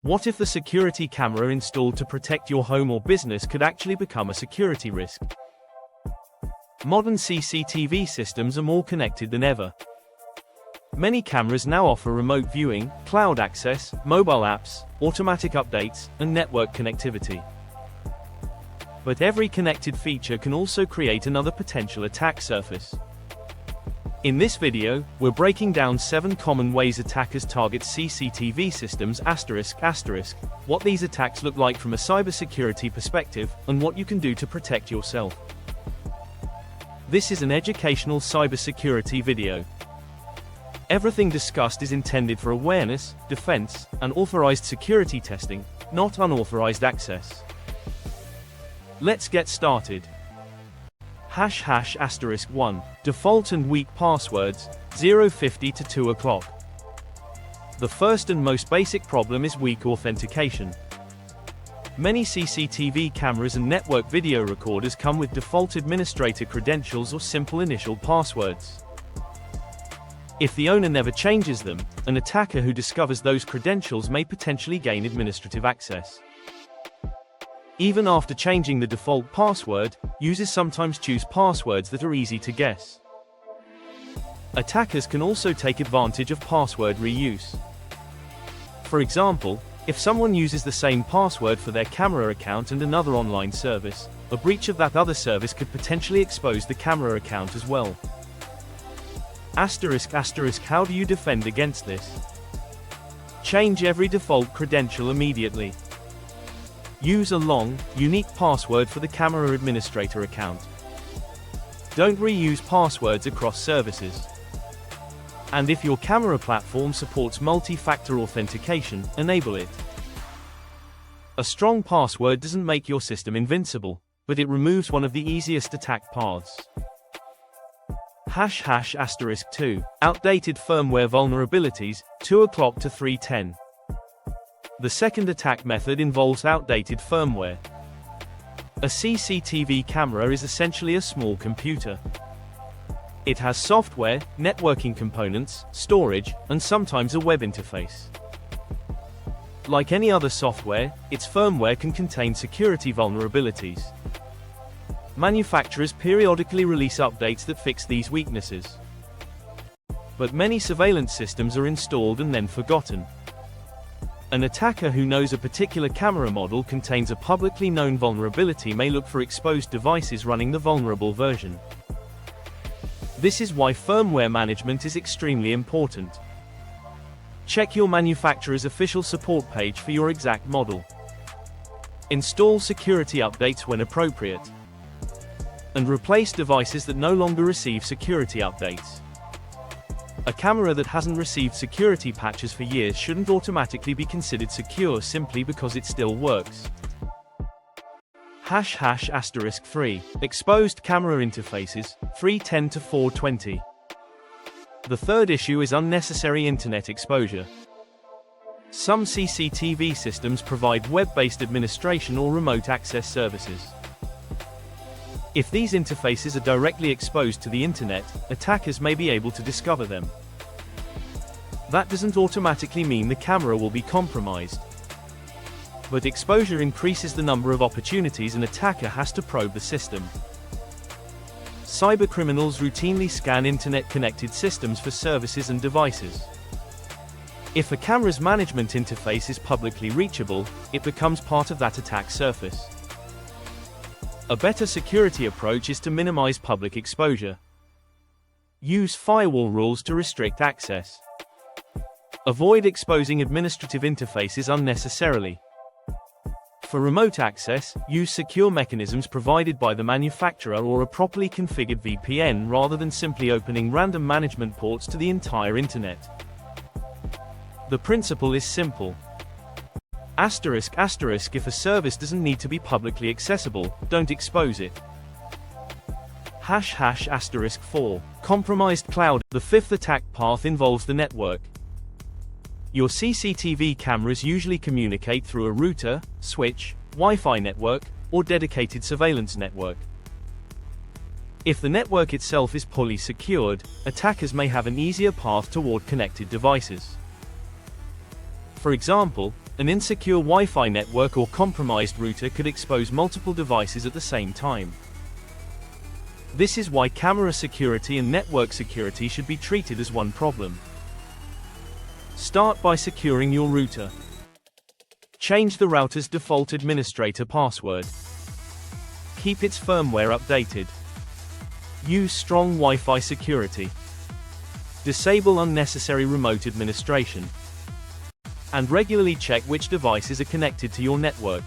What if the security camera installed to protect your home or business could actually become a security risk? Modern CCTV systems are more connected than ever. Many cameras now offer remote viewing, cloud access, mobile apps, automatic updates, and network connectivity. But every connected feature can also create another potential attack surface. In this video, we're breaking down 7 common ways attackers target CCTV systems ***, what these attacks look like from a cybersecurity perspective, and what you can do to protect yourself. This is an educational cybersecurity video. Everything discussed is intended for awareness, defense, and authorized security testing, not unauthorized access. Let's get started. #**1 Default and weak passwords, 050 to 2 o'clock. The first and most basic problem is weak authentication. Many CCTV cameras and network video recorders come with default administrator credentials or simple initial passwords. If the owner never changes them, an attacker who discovers those credentials may potentially gain administrative access. Even after changing the default password, users sometimes choose passwords that are easy to guess. Attackers can also take advantage of password reuse. For example, if someone uses the same password for their camera account and another online service, a breach of that other service could potentially expose the camera account as well. How do you defend against this? Change every default credential immediately. Use a long, unique password for the camera administrator account. Don't reuse passwords across services. And if your camera platform supports multi-factor authentication, enable it. A strong password doesn't make your system invincible, but it removes one of the easiest attack paths. #**2 Outdated firmware vulnerabilities, 2 o'clock to 3:10. The second attack method involves outdated firmware. A CCTV camera is essentially a small computer. It has software, networking components, storage, and sometimes a web interface. Like any other software, its firmware can contain security vulnerabilities. Manufacturers periodically release updates that fix these weaknesses. But many surveillance systems are installed and then forgotten. An attacker who knows a particular camera model contains a publicly known vulnerability may look for exposed devices running the vulnerable version. This is why firmware management is extremely important. Check your manufacturer's official support page for your exact model. Install security updates when appropriate. And replace devices that no longer receive security updates. A camera that hasn't received security patches for years shouldn't automatically be considered secure simply because it still works. #**3 Exposed camera interfaces, 310 to 420. The third issue is unnecessary internet exposure. Some CCTV systems provide web-based administration or remote access services. If these interfaces are directly exposed to the internet, attackers may be able to discover them. That doesn't automatically mean the camera will be compromised. But exposure increases the number of opportunities an attacker has to probe the system. Cybercriminals routinely scan internet-connected systems for services and devices. If a camera's management interface is publicly reachable, it becomes part of that attack surface. A better security approach is to minimize public exposure. Use firewall rules to restrict access. Avoid exposing administrative interfaces unnecessarily. For remote access, use secure mechanisms provided by the manufacturer or a properly configured VPN rather than simply opening random management ports to the entire internet. The principle is simple. If a service doesn't need to be publicly accessible, don't expose it. #**4 Compromised cloud. The fifth attack path involves the network. Your CCTV cameras usually communicate through a router, switch, Wi-Fi network, or dedicated surveillance network. If the network itself is poorly secured, attackers may have an easier path toward connected devices. For example, An insecure Wi-Fi network or compromised router could expose multiple devices at the same time. This is why camera security and network security should be treated as one problem. Start by securing your router. Change the router's default administrator password. Keep its firmware updated. Use strong Wi-Fi security. Disable unnecessary remote administration. And regularly check which devices are connected to your network.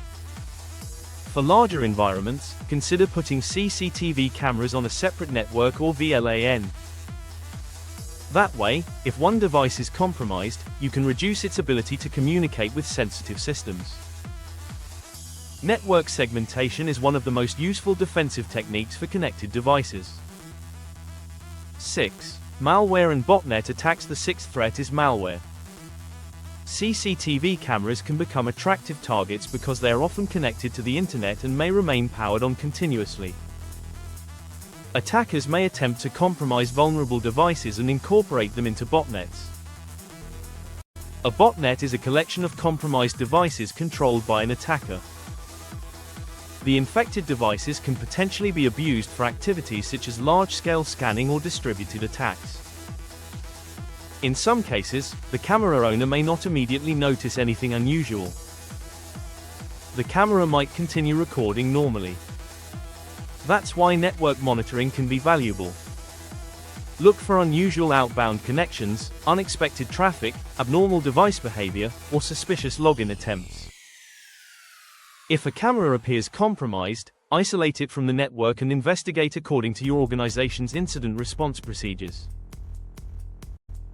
For larger environments, consider putting CCTV cameras on a separate network or VLAN. That way, if one device is compromised, you can reduce its ability to communicate with sensitive systems. Network segmentation is one of the most useful defensive techniques for connected devices. 6. Malware and botnet attacks. The sixth threat is malware. CCTV cameras can become attractive targets because they are often connected to the internet and may remain powered on continuously. Attackers may attempt to compromise vulnerable devices and incorporate them into botnets. A botnet is a collection of compromised devices controlled by an attacker. The infected devices can potentially be abused for activities such as large-scale scanning or distributed attacks. In some cases, the camera owner may not immediately notice anything unusual. The camera might continue recording normally. That's why network monitoring can be valuable. Look for unusual outbound connections, unexpected traffic, abnormal device behavior, or suspicious login attempts. If a camera appears compromised, isolate it from the network and investigate according to your organization's incident response procedures.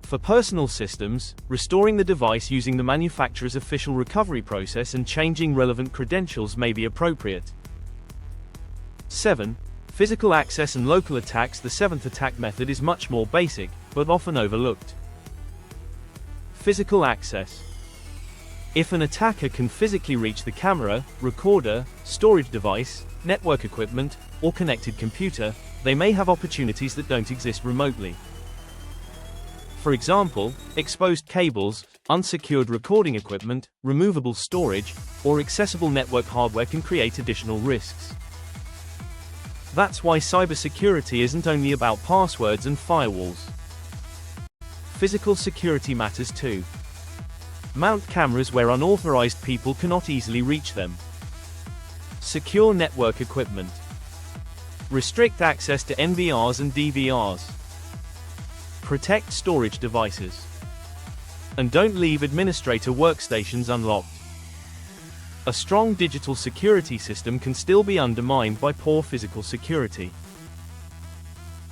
For personal systems, restoring the device using the manufacturer's official recovery process and changing relevant credentials may be appropriate. 7. Physical access and local attacks. The seventh attack method is much more basic, but often overlooked. Physical access. If an attacker can physically reach the camera, recorder, storage device, network equipment, or connected computer, they may have opportunities that don't exist remotely. For example, exposed cables, unsecured recording equipment, removable storage, or accessible network hardware can create additional risks. That's why cybersecurity isn't only about passwords and firewalls. Physical security matters too. Mount cameras where unauthorized people cannot easily reach them. Secure network equipment. Restrict access to NVRs and DVRs. Protect storage devices. And don't leave administrator workstations unlocked. A strong digital security system can still be undermined by poor physical security.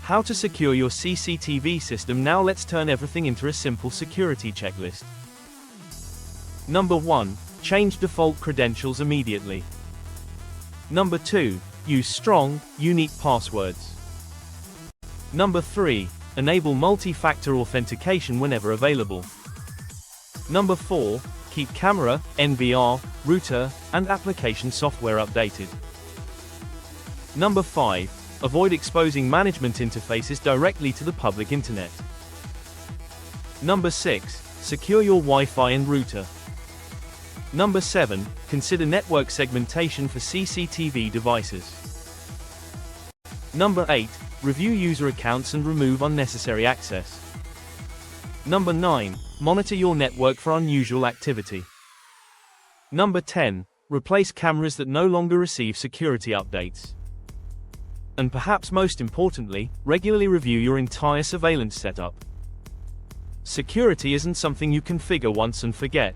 How to secure your CCTV system. Now let's turn everything into a simple security checklist. Number 1. Change default credentials immediately. Number 2. Use strong, unique passwords. Number 3. Enable multi-factor authentication whenever available. Number 4. Keep camera, NVR, router, and application software updated. Number 5. Avoid exposing management interfaces directly to the public internet. Number 6. Secure your Wi-Fi and router. Number 7. Consider network segmentation for CCTV devices. Number 8. Review user accounts and remove unnecessary access. Number 9. Monitor your network for unusual activity. Number 10. Replace cameras that no longer receive security updates. And perhaps most importantly, regularly review your entire surveillance setup. Security isn't something you configure once and forget.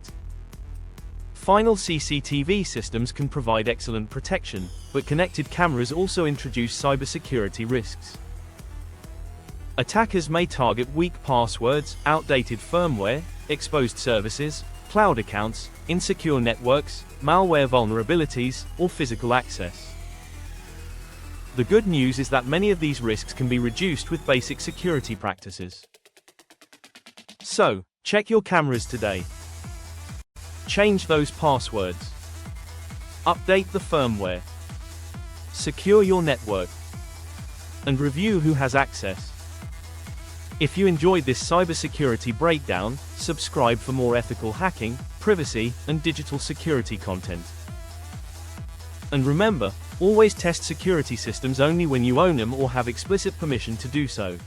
Final CCTV systems can provide excellent protection, but connected cameras also introduce cybersecurity risks. Attackers may target weak passwords, outdated firmware, exposed services, cloud accounts, insecure networks, malware vulnerabilities, or physical access. The good news is that many of these risks can be reduced with basic security practices. So, check your cameras today. Change those passwords. Update the firmware. Secure your network. And review who has access. If you enjoyed this cybersecurity breakdown, Subscribe for more ethical hacking, privacy, and digital security content. And remember, always test security systems only when you own them or have explicit permission to do so.